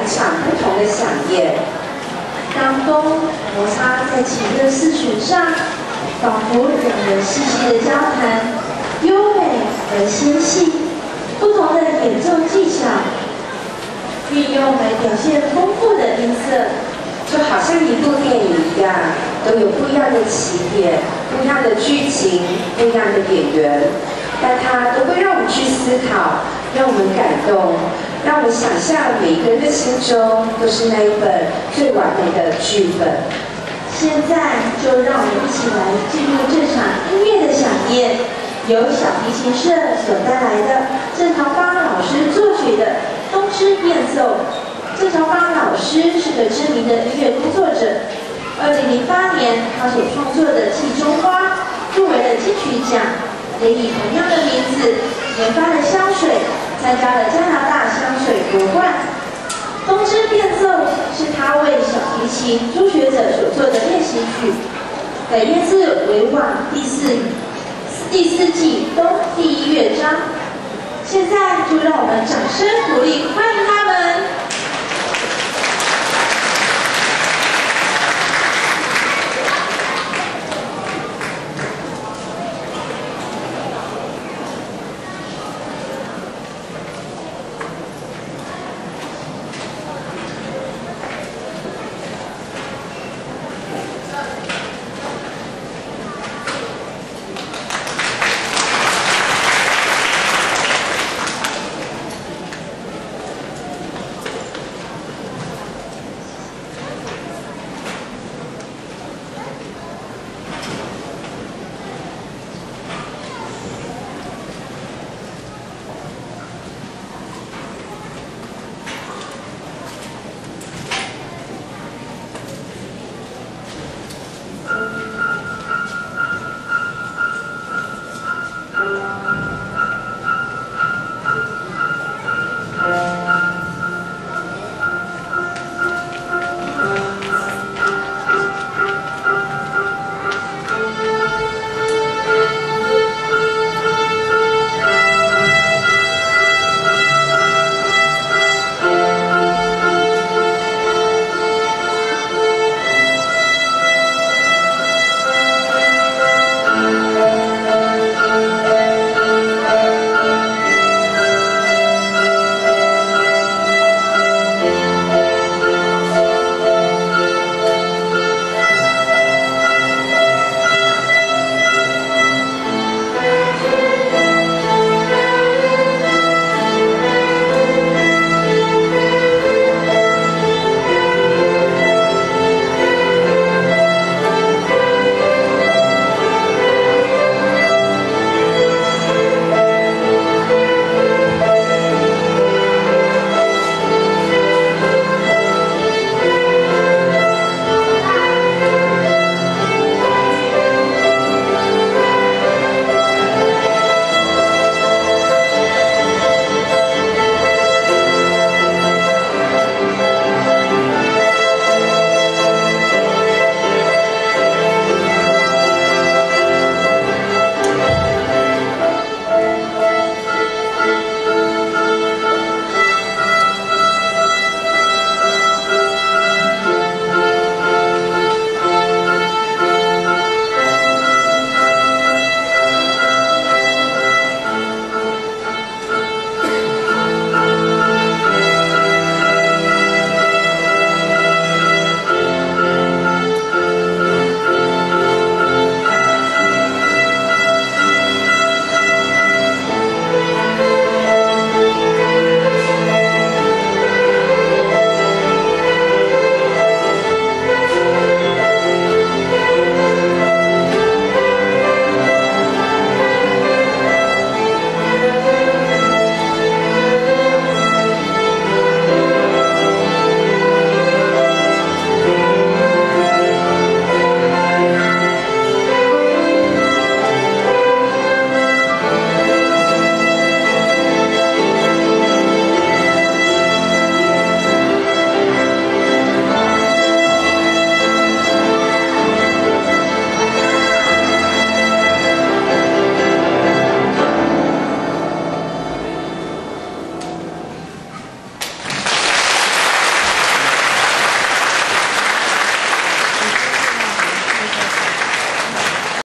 一场不同的飨宴。当风摩擦在琴的丝弦上，仿佛两人细细的交谈，优美而纤细。不同的演奏技巧，运用来表现丰富的音色，就好像一部电影一样，都有不一样的起点、不一样的剧情、不一样的演员，但它都会让我们去思考，让我们感动，让我们想象每一个人的心中都是那一本最完美的剧本。现在就让我们一起来进入这场音乐的飨宴，由小提琴社所带来的郑朝发老师作曲的《东芝变奏》。郑朝发老师是个知名的音乐工作者。2008年，他所创作的《季中花》入围了金曲奖，也以同样的名字研发了香水，参加了加拿大香水夺冠。《东芝变奏》是他为小提琴初学者所做的练习曲，改编自委婉第四季东第1乐章。现在就让我们掌声鼓励，欢迎